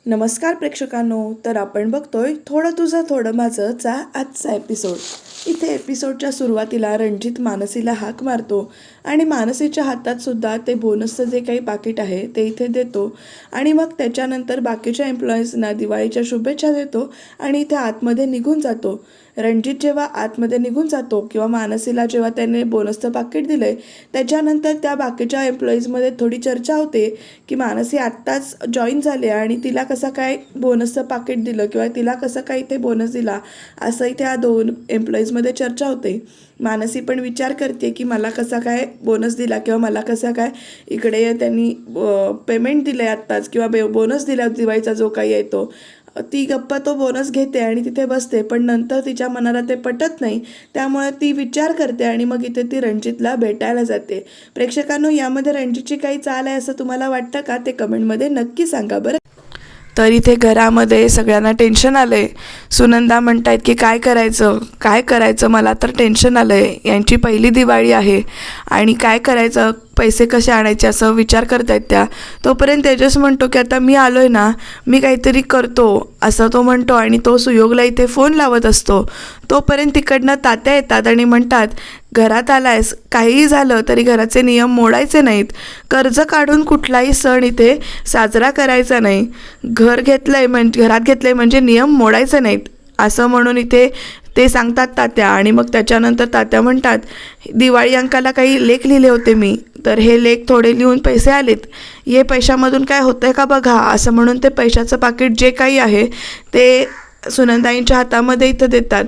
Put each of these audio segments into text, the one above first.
नमस्कार प्रेक्षकांनो. तर आपण बघतोय थोडं तुझं थोडं माझंचा आजचा एपिसोड. इथे एपिसोडच्या सुरुवातीला रणजित मानसीला हाक मारतो आणि मानसीच्या हातात सुद्धा ते बोनसचं जे काही पाकिट आहे ते इथे देतो आणि मग त्याच्यानंतर बाकीच्या एम्प्लॉईजना दिवाळीच्या शुभेच्छा देतो आणि इथे आतमध्ये निघून जातो. रणजित जेव्हा आतमध्ये निघून जातो किंवा मानसीला जेव्हा त्याने बोनसचं पाकिट दिलं आहे त्याच्यानंतर त्या बाकीच्या एम्प्लॉईजमध्ये थोडी चर्चा होते की मानसी आत्ताच जॉईन झाले आणि तिला कसं काय बोनसचं पाकिट दिलं किंवा तिला कसं काय इथे बोनस दिला असं इथे या दोन एम्प्लॉईजमध्ये चर्चा होते. मानसी पण विचार करते की मला कसा काय बोनस दिला किंवा मला कसा काय इकडे त्यांनी पेमेंट दिलं आहे आत्ताच किंवा बोनस दिला दिवाळीचा जो काही आहे तो. ती गप्पा तो बोनस घेते आणि तिथे बसते, पण नंतर तिच्या मनाला ते पटत नाही. त्यामुळे ती विचार करते आणि मग इथे ती रणजितला भेटायला जाते. प्रेक्षकांनो, यामध्ये रणजितची काही चाल आहे असं तुम्हाला वाटतं का? ते कमेंटमध्ये नक्की सांगा बरं. तर इथे घरामध्ये सगळ्यांना टेन्शन आलं आहे. सुनंदा म्हणतायत की काय करायचं, मला तर टेन्शन आलं आहे. यांची पहिली दिवाळी आहे आणि काय करायचं, पैसे कसे आणायचे असं विचार करतायत त्या. तोपर्यंत तेजस म्हणतो की आता मी आलो आहे ना, मी काहीतरी करतो असं तो म्हणतो आणि तो सुयोगला इथे फोन लावत असतो. तोपर्यंत तिकडनं तात्या येतात आणि म्हणतात घरात आलायस, काहीही झालं तरी घराचे नियम मोडायचे नाहीत. कर्ज काढून कुठलाही सण इथे साजरा करायचा नाही. घरात घेतलंय म्हणजे नियम मोडायचे नाहीत असं म्हणून इथे ते सांगतात तात्या. आणि मग त्याच्यानंतर तात्या म्हणतात दिवाळी अंकाला काही लेख लिहिले होते मी, तर हे लेख थोडे लिहून पैसे आलेत, हे पैशामधून काय होतंय का बघा असं म्हणून ते पैशाचं पाकिट जे काही आहे ते सुनंदाईंच्या हातामध्ये इथं देतात.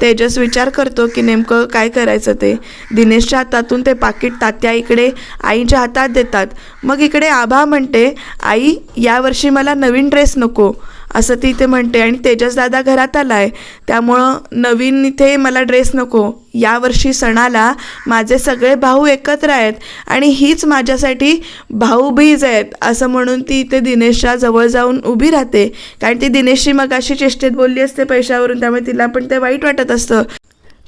तेजस विचार करतो की नेमकं काय करायचं ते. दिनेशच्या हातातून ते पाकिट तात्या इकडे आईच्या हातात देतात. मग इकडे आभा म्हणते आई यावर्षी मला नवीन ड्रेस नको असं ती इथे म्हणते आणि तेजस दादा घरात आला आहे त्यामुळं नवीन इथे मला ड्रेस नको. यावर्षी सणाला माझे सगळे भाऊ एकत्र आहेत आणि हीच माझ्यासाठी भाऊबीज आहेत असं म्हणून ती इथे दिनेशच्या जवळ जाऊन उभी राहते. कारण ती दिनेशशी मगाशी चेष्टेत बोलली असते पैशावरून, त्यामुळे तिला पण ते वाईट वाटत असतं.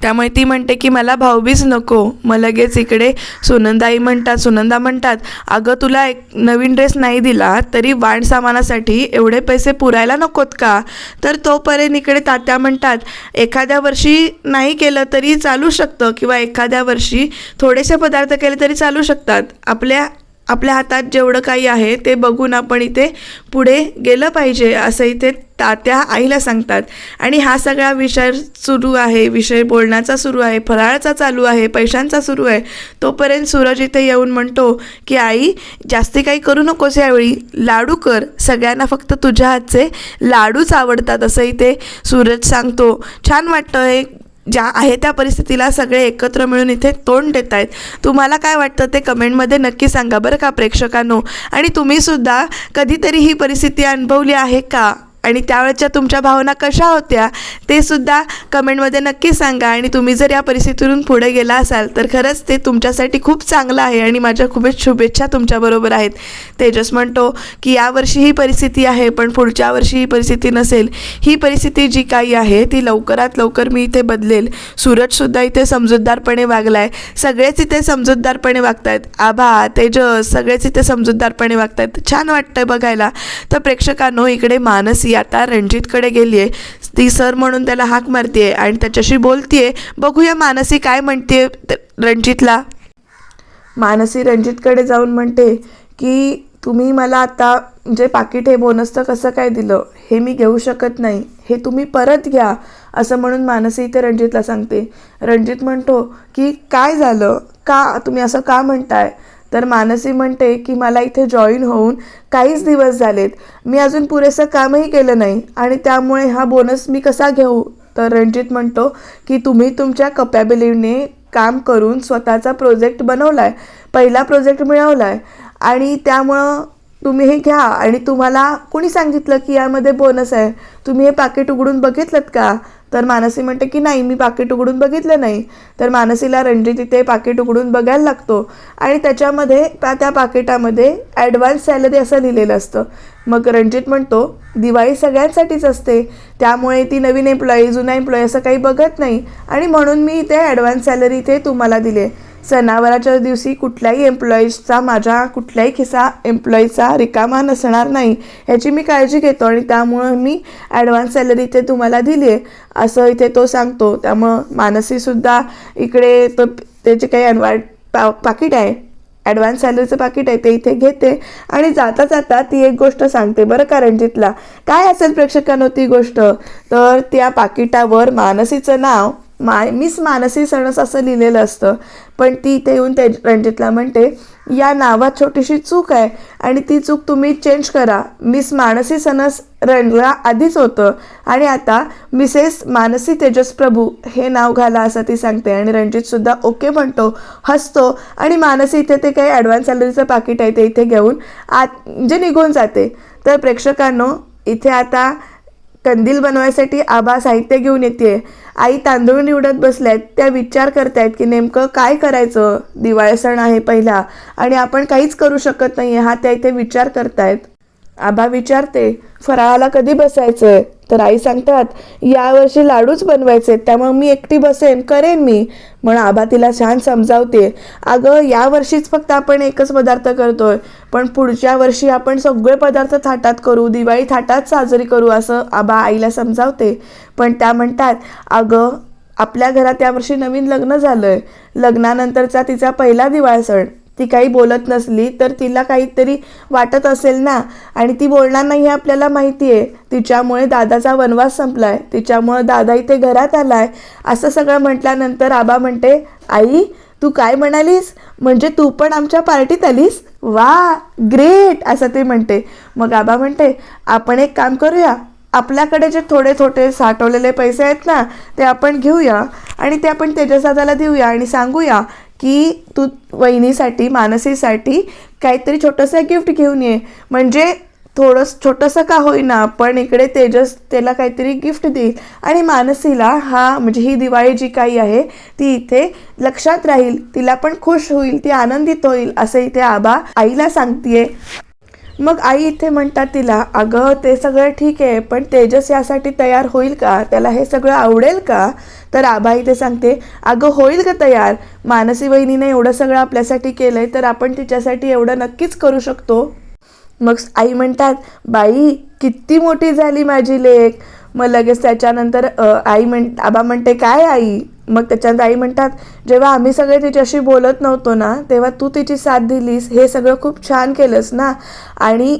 त्यामुळे ती म्हणते की मला भाऊबीज नको. मग लगेच इकडे सुनंदा म्हणतात अगं तुला एक नवीन ड्रेस नाही दिला तरी वाण सामानासाठी एवढे पैसे पुरायला नकोत का? तर तोपर्यंत इकडे तात्या म्हणतात एखाद्या वर्षी नाही केलं तरी चालू शकतं किंवा एखाद्या वर्षी थोडेसे पदार्थ केले तरी चालू शकतात. आपल्या हातात जेवढं काही आहे ते बघून आपण इथे पुढे गेलं पाहिजे असं इथे तात्या आईला सांगतात. आणि हा सगळा विषय बोलण्याचा सुरू आहे, फराळाचा चालू आहे, पैशांचा सुरू आहे. तोपर्यंत सूरज इथे येऊन म्हणतो की आई जास्ती काही करू नकोस यावेळी, लाडू कर, सगळ्यांना फक्त तुझ्या हातचे लाडूच आवडतात असं इथे सूरज सांगतो. छान वाटतं हे ज्या आहे त्या परिस्थितीला सगळे एकत्र मिळून इथे तोंड देत आहेत. तुम्हाला काय वाटतं ते कमेंटमध्ये नक्की सांगा बरं का प्रेक्षकांनो. आणि तुम्हीसुद्धा कधीतरी ही परिस्थिती अनुभवली आहे का आणि त्यावेळेच्या तुमच्या भावना कशा होत्या ते सुद्धा कमेंटमध्ये नक्की सांगा. आणि तुम्ही जर या परिस्थितीतून पुढे गेला असाल तर खरंच ते तुमच्यासाठी खूप चांगलं आहे आणि माझ्या खूपच शुभेच्छा तुमच्याबरोबर आहेत. तेजस म्हणतो की यावर्षी ही परिस्थिती आहे पण पुढच्या वर्षी ही परिस्थिती नसेल. ही परिस्थिती जी काही आहे ती लवकरात लवकर मी इथे बदलेल. सूरजसुद्धा इथे समजूतदारपणे वागला आहे, सगळेच इथे समजूतदारपणे वागत आहेत. आभा, तेजस सगळेच इथे समजूतदारपणे वागत आहेत. छान वाटतं बघायला. तर प्रेक्षकांनो, इकडे मानसी आता रणजितकडे गेली आहे. ती सर म्हणून त्याला हाक मारते आणि त्याच्याशी बोलतीये. बघूया मानसी काय म्हणते रणजितला. मानसी रणजितकडे जाऊन म्हणते की तुम्ही मला आता जे पाकिट हे बोनसचं कसं काय दिलं हे मी घेऊ शकत नाही, हे तुम्ही परत घ्या असं म्हणून मानसी इथे रणजितला सांगते. रणजित म्हणतो की काय झालं, का तुम्ही असं का म्हणताय? तर मानसी म्हणते की मला इथे जॉईन होऊन काहीच दिवस झालेत, मी अजून पुरेसं कामही केलं नाही आणि त्यामुळे हा बोनस मी कसा घेऊ? तर रणजित म्हणतो की तुम्ही तुमच्या कपॅबिलिटीने काम करून स्वतःचा प्रोजेक्ट बनवला आहे, पहिला प्रोजेक्ट मिळवला आहे आणि त्यामुळं तुम्ही हे घ्या. आणि तुम्हाला कोणी सांगितलं की यामध्ये बोनस आहे? तुम्ही हे पाकिट उघडून बघितलं का? तर मानसी म्हणते की नाही, मी पाकिट उघडून बघितलं नाही. तर मानसीला रणजित इथे पाकिट उघडून बघायला लागतो आणि त्याच्यामध्ये त्या पाकिटामध्ये ॲडव्हान्स सॅलरी असं लिहिलेलं असतं. मग रणजित म्हणतो दिवाळी सगळ्यांसाठीच असते, त्यामुळे ती नवीन एम्प्लॉई जुना एम्प्लॉई असं काही बघत नाही आणि म्हणून मी इथे ॲडव्हान्स सॅलरी इथे तुम्हाला दिली आहे. सणावाराच्या दिवशी कुठल्याही एम्प्लॉईजचा, माझ्या कुठल्याही खिसा एम्प्लॉईचा रिकामा नसणार नाही ह्याची मी काळजी घेतो आणि त्यामुळं मी ॲडव्हान्स सॅलरी इथे तुम्हाला दिली आहे असं इथे तो सांगतो. त्यामुळं मानसीसुद्धा इकडे तो त्याचे काही पाकिट आहे, ॲडव्हान्स सॅलरीचं पाकिट आहे ते इथे घेते आणि जाता जाता ती एक गोष्ट सांगते बरं का रणजितला. काय असेल प्रेक्षकांनो ती गोष्ट, तर त्या पाकिटावर मानसीचं नाव मिस मानसी सणस असं लिहिलेलं असतं. पण ती इथे येऊन ते रणजितला म्हणते या नावात छोटीशी चूक आहे आणि ती चूक तुम्ही चेंज करा. मिस मानसी सणस रणला आधीच होतं आणि आता मिसेस मानसी तेजस प्रभू हे नाव घाला असं ती सांगते. आणि रणजितसुद्धा ओके म्हणतो, हसतो आणि मानसी इथे ते काही ॲडव्हान्स सॅलरीचं पाकिट आहे ते इथे घेऊन म्हणजे निघून जाते. तर प्रेक्षकांनो इथे आता कंदील बनवायसाठी आबा साहित्य घेऊन येते. आई तांदूळ निवडत बसल्यात, त्या विचार करतायत की नेमकं काय करायचं. दिवाळी सण आहे पहिला आणि आपण काहीच करू शकत नाही हा त्या इथे विचार करतायत. आबा विचारते फराळाला कधी बसायचंय, तर आई सांगतात यावर्षी लाडूच बनवायचे त्यामुळे मी एकटी बसेन, करेन मी. म्हणून आबा तिला छान समजावते, अगं यावर्षीच फक्त आपण एकच पदार्थ करतोय पण पुढच्या वर्षी आपण सगळे पदार्थ थाटात करू, दिवाळी थाटात साजरी करू असं आबा आईला समजावते. पण त्या म्हणतात अगं आपल्या घरात यावर्षी नवीन लग्न झालंय, लग्नानंतरचा तिचा पहिला दिवाळी सण. ती काही बोलत नसली तर तिला काहीतरी वाटत असेल ना आणि ती बोलणार नाही हे आपल्याला माहिती आहे. तिच्यामुळे दादाचा वनवास संपलाय, तिच्यामुळं दादा इथे घरात आलाय असं सगळं म्हटल्यानंतर आबा म्हणते आई तू काय म्हणालीस, म्हणजे तू पण आमच्या पार्टीत आलीस, वा ग्रेट असं ते म्हणते. मग आबा म्हणते आपण एक काम करूया, आपल्याकडे जे थोडे थोडे साठवलेले पैसे आहेत ना ते आपण घेऊया आणि ते आपण तेजसदादाला देऊया आणि सांगूया की तू वहिनीसाठी मानसीसाठी काहीतरी छोटंसं गिफ्ट घेऊन ये, म्हणजे छोटंसं का होईना पण इकडे तेजस त्याला काहीतरी गिफ्ट देईल आणि मानसीला म्हणजे ही दिवाळी जी काही आहे ती इथे लक्षात राहील, तिला पण खुश होईल, ती आनंदित होईल असं इथे आबा आईला सांगतेय. मग आई इथे म्हणतात तिला अगं ते सगळं ठीक आहे पण तेजस यासाठी तयार होईल का, त्याला हे सगळं आवडेल का. तर आबा इथे सांगते अगं होईल का तयार, मानसी वहिनीने एवढं सगळं आपल्यासाठी केलंय तर आपण तिच्यासाठी एवढं नक्कीच करू शकतो. मग आई म्हणतात बाई किती मोठी झाली माझी लेक. मग लगेच त्याच्यानंतर आबा म्हणते काय आई. मग त्याच्यानंतर आई म्हणतात जेव्हा आम्ही सगळे तिच्याशी बोलत नव्हतो ना तेव्हा तू तिची साथ दिलीस, हे सगळं खूप छान केलंस ना, आणि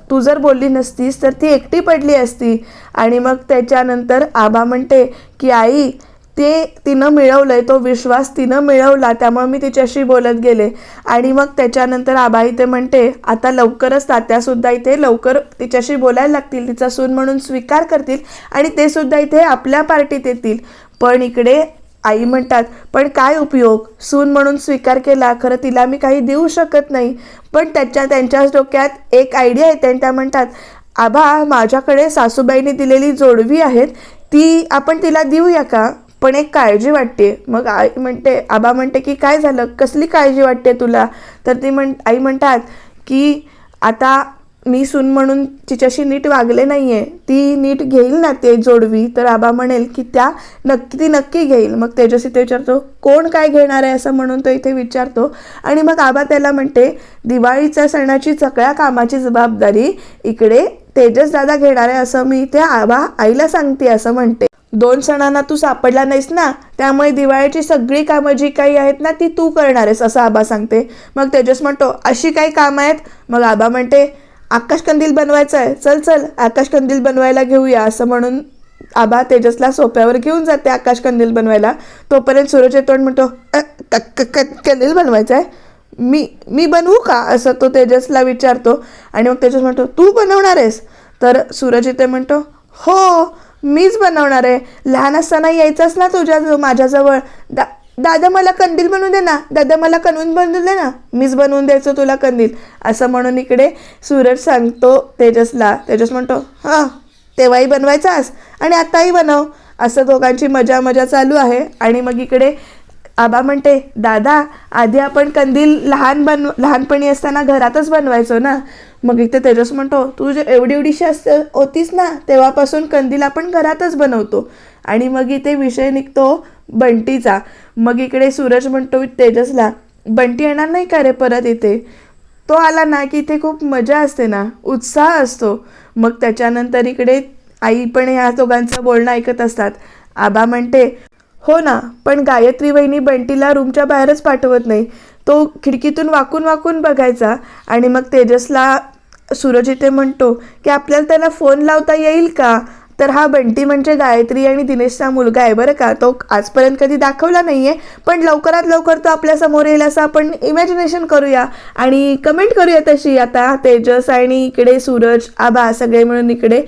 तू जर बोलली नसतीस तर ती एकटी पडली असती. आणि मग त्याच्यानंतर आबा म्हणते की आई तिनं मिळवलंय, तो विश्वास तिनं मिळवला त्यामुळे मी तिच्याशी बोलत गेले. आणि मग त्याच्यानंतर आबा इथे म्हणते आता लवकरच तात्यासुद्धा इथे लवकर तिच्याशी बोलायला लागतील, तिचा सून म्हणून स्वीकार करतील आणि ते सुद्धा इथे आपल्या पार्टीत येतील. पण इकडे आई म्हणतात पण काय उपयोग, सून म्हणून स्वीकार केला खरं तिला मी काही देऊ शकत नाही. पण त्यांच्याच डोक्यात एक आयडिया येते आणि त्या म्हणतात आबा माझ्याकडे सासूबाईंनी दिलेली जोडवी आहेत ती आपण तिला देऊया का, पण एक काळजी वाटते. मग आबा म्हणते की काय झालं, कसली काळजी वाटते तुला. तर आई म्हणतात की आता मी सून म्हणून तिच्याशी नीट वागले नाहीये, ती नीट घेईल ना ते जोडवी. तर आबा म्हणेल की ती नक्की घेईल. मग तेजस इथे विचारतो कोण काय घेणार आहे असं म्हणून तो इथे विचारतो. आणि मग आबा त्याला म्हणते दिवाळीच्या सणाची सगळ्या कामाची जबाबदारी इकडे तेजस दादा घेणार आहे असं मी इथे आबा आईला सांगते असं म्हणते. 2 सणांना तू सापडला नाहीस ना त्यामुळे दिवाळीची सगळी कामं जी काही आहेत ना ती तू करणार आहेस असं आबा सांगते. मग तेजस म्हणतो अशी काही कामं आहेत. मग आबा म्हणते आकाशकंदील बनवायचं आहे, चल आकाशकंदील बनवायला घेऊया असं म्हणून आबा तेजसला सोप्यावर घेऊन जाते आकाशकंदील बनवायला. तोपर्यंत सूरज येतो आणि म्हणतो कंदील बनवायचं आहे, मी बनवू का असं तो तेजसला विचारतो. आणि मग तेजस म्हणतो तू बनवणार आहेस. तर सूरज इथे म्हणतो हो मीच बनवणार आहे, लहान असताना यायचंच ना माझ्याजवळ, दादा मला कंदील बनवून दे ना, दादा मला कंदील बनवून दे ना, मीच बनवून द्यायचो तुला कंदील असं म्हणून इकडे सूरज सांगतो तेजसला. तेजस म्हणतो हां तेव्हाही बनवायचास आणि आताही बनव. असं दोघांची मजा चालू आहे. आणि मग इकडे आबा म्हणते, दादा आधी आपण कंदील लहानपणी असताना घरातच बनवायचो ना. मग इथे तेजस म्हणतो, तू जे एवढीशी होतीस ना तेव्हापासून कंदील आपण घरातच बनवतो. आणि मग इथे विषय निघतो बंटीचा. मग इकडे सूरज म्हणतो तेजसला, बंटी येणार नाही का रे परत इथे? तो आला ना की इथे खूप मजा असते ना, उत्साह असतो. मग त्याच्यानंतर इकडे आई पण ह्या दोघांचं बोलणं ऐकत असतात. आबा म्हणते, हो ना, पण गायत्री वहिनी बंटीला रूमच्या बाहेरच पाठवत नाही. तो खिडकीतून वाकून वाकून बघायचा. आणि मग तेजसला सूरज इथे म्हणतो की आपल्याला त्याला फोन लावता येईल का? तर हा बंटी म्हणजे गायत्री आणि दिनेशचा मुलगा आहे बरं का. तो आजपर्यंत कधी दाखवला नाही आहे, पण लवकरात लवकर तो आपल्यासमोर येईल असं आपण इमॅजिनेशन करूया आणि कमेंट करूया तशी. आता तेजस आणि इकडे सूरज, आबा सगळे मिळून इकडे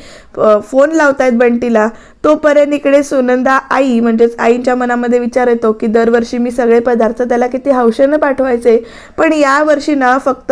फोन लावतायत बंटीला. तोपर्यंत इकडे सुनंदा आई म्हणजेच आईच्या मनामध्ये विचार येतो की दरवर्षी मी सगळे पदार्थ त्याला किती हौशेनं पाठवायचे, पण यावर्षी ना फक्त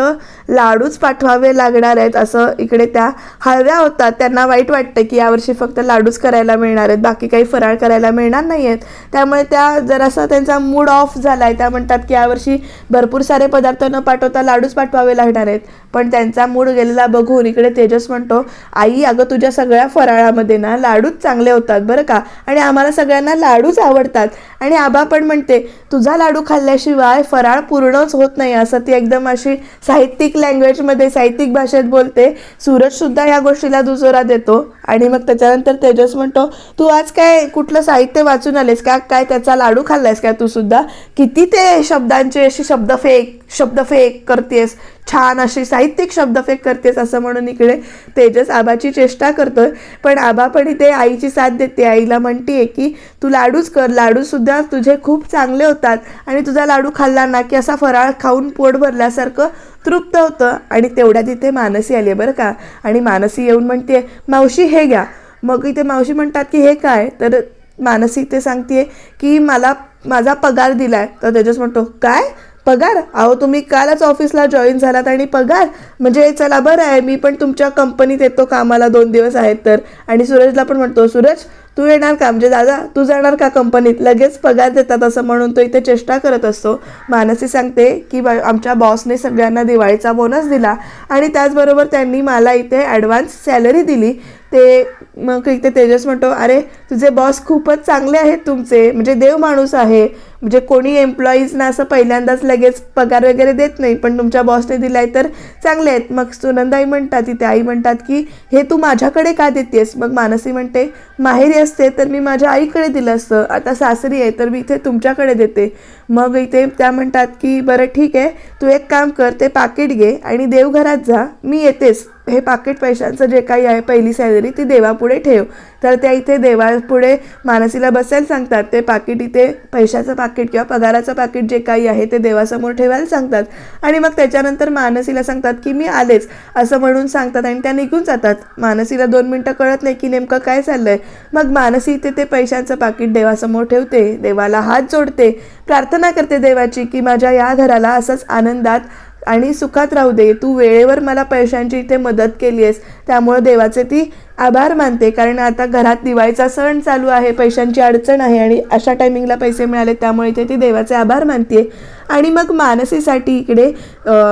लाडूच पाठवावे लागणार आहेत असं इकडे त्या हळव्या होतात. त्यांना वाईट वाटतं की यावर्षी फक्त लाडूच करायला मिळणार आहेत, बाकी काही फराळ करायला मिळणार नाही आहेत. त्यामुळे त्या जरासा त्यांचा मूड ऑफ झाला आहे. त्या म्हणतात की यावर्षी भरपूर सारे पदार्थ न पाठवता लाडूच पाठवावे लागणार आहेत. पण त्यांचा मूड गेलेला बघून इकडे तेजस म्हणतो, आई अगं तुझ्या सगळ्या फराळामध्ये ना लाडूच चांगले होतात बरं का, आणि आम्हाला सगळ्यांना लाडूच आवडतात. आणि आबा पण म्हणते, तुझा लाडू खाल्ल्याशिवाय फराळ पूर्णच होत नाही असं ती एकदम अशी साहित्यिक लँग्वेजमध्ये साहित्यिक भाषेत बोलते. सूरजसुद्धा ह्या गोष्टीला दुजोरा देतो. आणि मग त्याच्यानंतर तेजस म्हणतो, तू आज काय कुठलं साहित्य वाचून आलेस का काय? त्याचा लाडू खाल्लायस का तू सुद्धा? किती ते शब्दांची अशी शब्दफेक करतेस, छान अशी साहित्यिक शब्दफेक करतेस असं म्हणून इकडे तेजस आबाची चेष्टा करतोय. पण आबा पण इथे आईची साथ देते. आईला म्हणते की तू लाडूच कर, लाडूसुद्धा तुझे खूप चांगले होतात आणि तुझा लाडू खाल्ला ना की असा फराळ खाऊन पोट भरल्यासारखं तृप्त होतं. आणि तेवढ्यात इथे मानसी आली आहे बरं का. आणि मानसी येऊन म्हणते, मावशी हे घ्या. मग इथे मावशी म्हणतात की हे काय? तर मानसी इथे सांगते की मला माझा पगार दिलाय. तर तेजस म्हणतो, काय पगार? अहो तुम्ही कालच ऑफिसला जॉईन झालात आणि पगार? म्हणजे चला बरं आहे, मी पण तुमच्या कंपनीत येतो कामाला 2 दिवस आहेत तर. आणि सूरजला पण म्हणतो, सूरज तू येणार का? म्हणजे दादा तू जाणार का कंपनीत? लगेच पगार देतात असं म्हणून तो इथे चेष्टा करत असतो. मानसी सांगते की आमच्या बॉसने सगळ्यांना दिवाळीचा बोनस दिला आणि त्याचबरोबर त्यांनी मला इथे ॲडव्हान्स सॅलरी दिली. ते मग इथे तेजस म्हणतो, अरे तुझे बॉस खूपच चांगले आहेत तुमचे, म्हणजे देव माणूस आहे. म्हणजे कोणी एम्प्लॉईजना असं पहिल्यांदाच लगेच पगार वगैरे देत नाही, पण तुमच्या बॉसने दिलाय तर चांगले आहेत. मग सुनंदाई म्हणतात, इथे आई म्हणतात की हे तू माझ्याकडे का देतेस? मग मानसी म्हणते, माहेरी असते तर मी माझ्या आईकडे दिलं असतं, आता सासरी आहे तर मी इथे तुमच्याकडे देते. मग इथे त्या म्हणतात की बरं ठीक आहे, तू एक काम कर, ते पाकिट घे आणि देवघरात जा, मी येतेस. हे पाकिट पैशांचं जे काही आहे पहिली सॅलरी ती देवापुढे ठेव. तर त्या इथे देवापुढे मानसीला बसायला सांगतात. ते पाकिट इथे पैशाचं पाकिट किंवा पगाराचं पाकिट जे काही आहे ते देवासमोर ठेवायला सांगतात. आणि मग त्याच्यानंतर मानसीला सांगतात की मी आलेच असं म्हणून सांगतात आणि त्या निघून जातात. मानसीला 2 मिनटं कळत नाही की नेमकं काय चाललंय. मग मानसी इथे ते पैशांचं पाकिट देवासमोर ठेवते, देवाला हात जोडते, प्रार्थना करते देवाची की माझ्या या घराला असंच आनंदात आणि सुखात राहू दे. तू वेळेवर मला पैशांची इथे मदत केली आहेस, त्यामुळं देवाचे ती आभार मानते. कारण आता घरात दिवाळीचा सण चालू आहे, पैशांची अडचण आहे आणि अशा टायमिंगला पैसे मिळाले त्यामुळे इथे ती देवाचे आभार मानते. आणि मग मानसीसाठी इकडे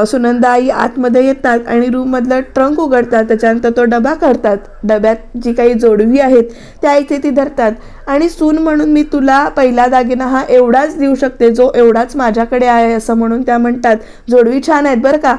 सुनंदाई आतमध्ये येतात आणि रूममधलं ट्रंक उघडतात. त्याच्यानंतर तो डबा काढतात. डब्यात जी काही जोडवी आहेत त्या इथे ती धरतात. आणि सून म्हणून मी तुला पहिला दागिना हा एवढाच देऊ शकते, जो एवढाच माझ्याकडे आहे असं म्हणून त्या म्हणतात. जोडवी छान आहेत बरं का.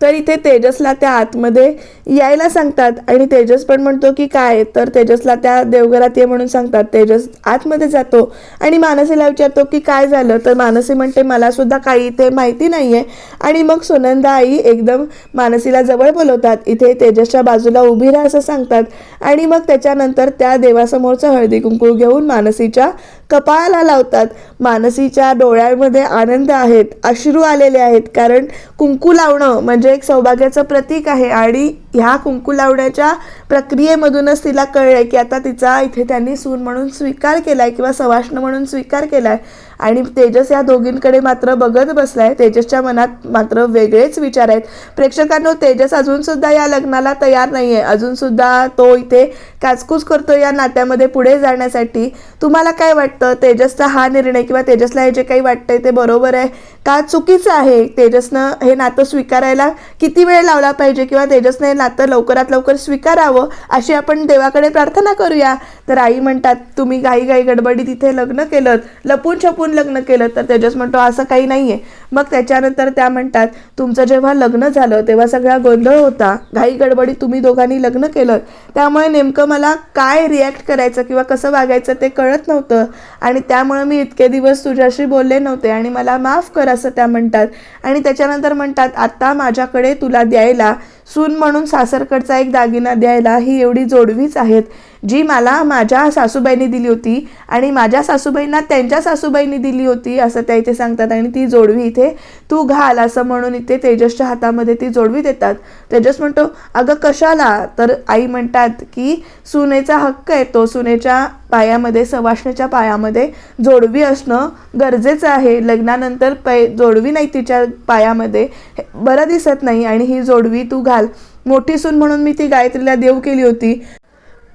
तर इथे तेजसला त्या आतमध्ये यायला सांगतात आणि तेजस पण म्हणतो की काय? तर तेजसला त्या देवघरात ये म्हणून सांगतात. तेजस आतमध्ये जातो आणि मानसीला विचारतो की काय झालं? तर मानसी म्हणते, मला सुद्धा काही ते माहिती नाही आहे. आणि मग सुनंदा आई एकदम मानसीला जवळ बोलवतात. इथे तेजसच्या बाजूला उभी राहा असं सांगतात. आणि मग त्याच्यानंतर त्या देवासमोरचं हळदी कुंकू घेऊन मानसीच्या कपाळाला लावतात. मानसीच्या डोळ्यांमध्ये आनंद आहेत, अश्रू आलेले आहेत, कारण कुंकू लावणं म्हणजे एक सौभाग्याचं प्रतीक आहे. आणि ह्या कुंकू लावण्याच्या प्रक्रियेमधूनच तिला कळलंय की आता तिचा इथे त्यांनी सून म्हणून स्वीकार केलाय किंवा सवाष्ण म्हणून स्वीकार केलाय. आणि तेजस या दोघींकडे मात्र बघत बसलाय. तेजसच्या मनात मात्र वेगळेच विचार आहेत. प्रेक्षकांनो, तेजस अजून सुद्धा या लग्नाला तयार नाहीये. अजून सुद्धा तो इथे काचकूच करतो या नात्यामध्ये पुढे जाण्यासाठी. तुम्हाला काय वाटतं, तेजसचा हा निर्णय किंवा तेजसला हे जे काही वाटतंय ते बरोबर आहे का चुकीचं आहे? तेजसनं हे नातं स्वीकारायला किती वेळ लावला पाहिजे किंवा तेजसनं हे नातं लवकरात लवकर स्वीकारावं अशी आपण देवाकडे प्रार्थना करूया. तर आई म्हणतात, तुम्ही घाई गडबडीत इथे लग्न केलं, लपून छपून लग्न केलं. तर तेजस म्हणतो, असं काही नाहीये. मग त्याच्यानंतर त्या म्हणतात, तुमचं जेव्हा लग्न झालं तेव्हा सगळा गोंधळ होता, घाई गडबडीत तुम्ही दोघांनी लग्न केलं, त्यामुळे नेमकं मला काय रिॲक्ट करायचं किंवा कसं वागायचं ते कळत नव्हतं आणि त्यामुळे मी इतके दिवस तुझ्याशी बोलले नव्हते आणि मला माफ कर असं त्या म्हणतात. आणि त्याच्यानंतर म्हणतात, आता माझ्याकडे तुला द्यायला सून म्हणून सासरकडचा एक दागिना द्यायला ही एवढी जोडवीच आहेत जी मला माझ्या सासूबाईंनी दिली होती आणि माझ्या सासूबाईंना त्यांच्या सासूबाईंनी दिली होती असं त्या इथे सांगतात. आणि ती जोडवी इथे तू घाल असं म्हणून इथे तेजसच्या हातामध्ये ती जोडवी देतात. तेजस म्हणतो, अगं कशाला? तर आई म्हणतात की सुनेचा हक्क आहे तो, सुनेच्या पायामध्ये, सवाष्णीच्या पायामध्ये जोडवी असणं गरजेचं आहे. लग्नानंतर जोडवी नाही तिच्या पायामध्ये बरं दिसत नाही आणि ही जोडवी तू घाल. मोठी सून म्हणून मी ती गायत्रीला देव केली होती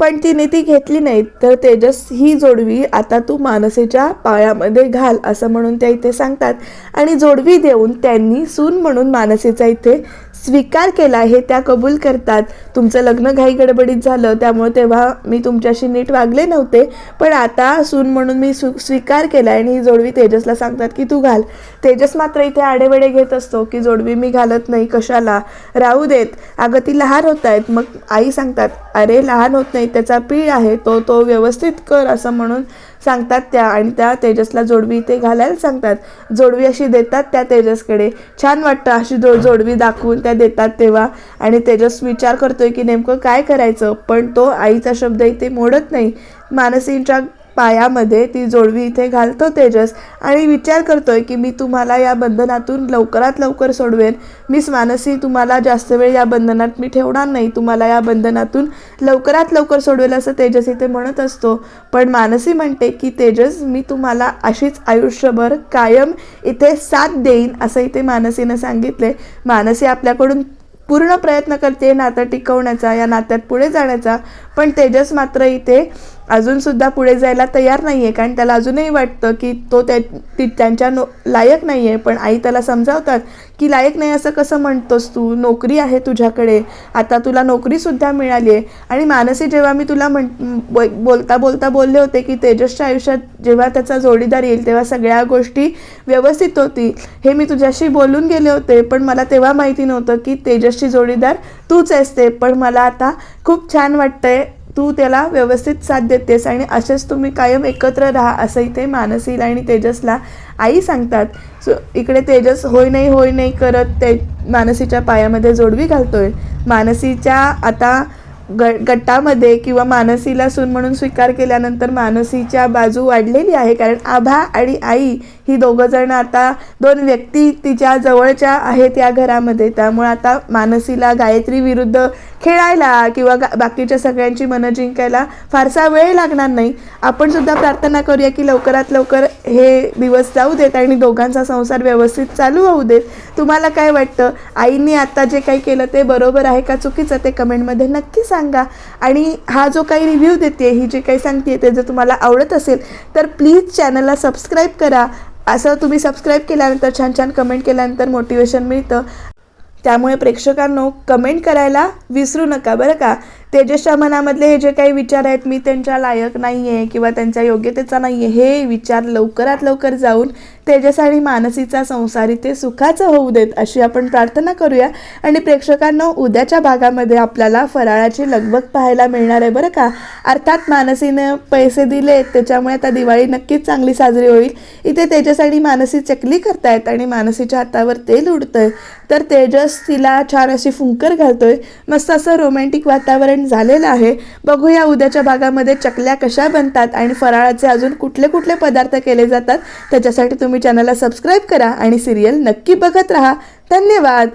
पण तिने ती घेतली नाही. तर तेजस, ही जोडवी आता तू मानसीच्या पायामध्ये घाल असं म्हणून त्या इथे सांगतात. आणि जोडवी देऊन त्यांनी सून म्हणून मानसीचा इथे स्वीकार केला हे त्या कबूल करतात. तुमचं लग्न घाई गडबडीत झालं त्यामुळे तेव्हा मी तुमच्याशी नीट वागले नव्हते, पण आता सून म्हणून मी स्वीकार केला आणि ही जोडवी तेजसला सांगतात की तू घाल. तेजस मात्र इथे आडेवेडे घेत असतो की जोडवी मी घालत नाही, कशाला, राहू देत, अगं ती लहान होत आहेत. मग आई सांगतात, अरे लहान होत नाही, त्याचा पीळ आहे, तो व्यवस्थित कर असं म्हणून सांगतात त्या. आणि त्या तेजसला जोडवी इथे घालायला सांगतात. जोडवी अशी देतात त्या तेजसकडे. छान वाटतं अशी जोडवी दाखवून त्या देतात तेव्हा. आणि तेजस विचार करतोय की नेमकं काय करायचं, पण तो आईचा शब्द इथे मोडत नाही. मानसींच्या पायामध्ये ती जोडवी इथे घालतो तेजस आणि विचार करतोय की मी तुम्हाला या बंधनातून लवकरात लवकर सोडवेन. मिस मानसी, तुम्हाला जास्त वेळ या बंधनात मी ठेवणार नाही, तुम्हाला या बंधनातून लवकरात लवकर सोडवेल असं तेजस इथे म्हणत असतो. पण मानसी म्हणते की तेजस, मी तुम्हाला अशीच आयुष्यभर कायम इथे साथ देईन असं इथे मानसीनं सांगितले. मानसी आपल्याकडून पूर्ण प्रयत्न करते नातं टिकवण्याचा, या नात्यात पुढे जाण्याचा, पण तेजस मात्र इथे अजूनसुद्धा पुढे जायला तयार नाही आहे. कारण त्याला अजूनही वाटतं की तो त्यांच्या लायक नाही आहे. पण आई त्याला समजावतात की लायक नाही असं कसं म्हणतोस तू, नोकरी आहे तुझ्याकडे, आता तुला नोकरीसुद्धा मिळाली आहे. आणि मानसी, जेव्हा मी तुला बोलता बोलता बोलले होते की तेजसच्या आयुष्यात जेव्हा त्याचा जोडीदार येईल तेव्हा सगळ्या गोष्टी व्यवस्थित होतील, हे मी तुझ्याशी बोलून गेले होते, पण मला तेव्हा माहिती नव्हतं की तेजसची जोडीदार तूच असते. पण मला आता खूप छान वाटतंय, तू त्याला व्यवस्थित साथ देतेस आणि असेच तुम्ही कायम एकत्र राहा असं इथे मानसीला आणि तेजसला आई सांगतात. इकडे तेजस होय नाही करत ते मानसीच्या पायामध्ये जोडवी घालतोय. मानसीच्या आता गटामध्ये किंवा मानसीला सून म्हणून स्वीकार केल्यानंतर मानसीच्या बाजू वाढलेली आहे. कारण आभा आणि आई ही दोघं जण आता दोन व्यक्ती तिच्या जवळच्या आहेत या घरामध्ये. त्यामुळे आता मानसीला गायत्री विरुद्ध खेळायला किंवा बाकीच्या सगळ्यांची मनं जिंकायला फारसा वेळ लागणार नाही. आपण सुद्धा प्रार्थना करूया की लवकरात लवकर हे दिवस जाऊ देत आणि दोघांचा संसार व्यवस्थित चालू होऊ देत. तुम्हाला काय वाटतं, आईंनी आता जे काही केलं ते बरोबर आहे का चुकीचं, ते कमेंटमध्ये नक्की सांगा. आणि हा जो काही रिव्ह्यू देते, ही जे काही सांगते ते जर तुम्हाला आवडत असेल तर प्लीज चॅनलला सबस्क्राईब करा. असं तुम्ही सबस्क्राईब केल्यानंतर छान छान कमेंट केल्यानंतर मोटिवेशन मिळतं. त्यामुळे प्रेक्षकांनो, कमेंट करायला विसरू नका बरं का. तेजसच्या मनामधले हे जे काही विचार आहेत, मी त्यांच्या लायक नाही आहे किंवा त्यांच्या योग्यतेचा नाही आहे, हे विचार लवकरात लवकर जाऊन तेजस आणि मानसीचा संसार इथे सुखाचं होऊ देत अशी आपण प्रार्थना करूया. आणि प्रेक्षकांनो, उद्याच्या भागामध्ये आपल्याला फराळाची लगबग पाहायला मिळणार आहे बरं का. अर्थात मानसीने पैसे दिले त्याच्यामुळे आता दिवाळी नक्कीच चांगली साजरी होईल. इथे तेजस आणि मानसी चकली करतायत आणि मानसीच्या हातावर तेल उडतंय, तर तेजस तिला छान अशी फुंकर घालतोय. मस्त असं रोमॅन्टिक वातावरण झालेलं आहे. बघूया उद्याच्या भागामध्ये चकल्या कशा बनतात आणि फराळाचे अजून कुठले कुठले पदार्थ केले जातात. त्याच्यासाठी तुम्ही चॅनलला सबस्क्राईब करा आणि सिरियल नक्की बघत राहा. धन्यवाद.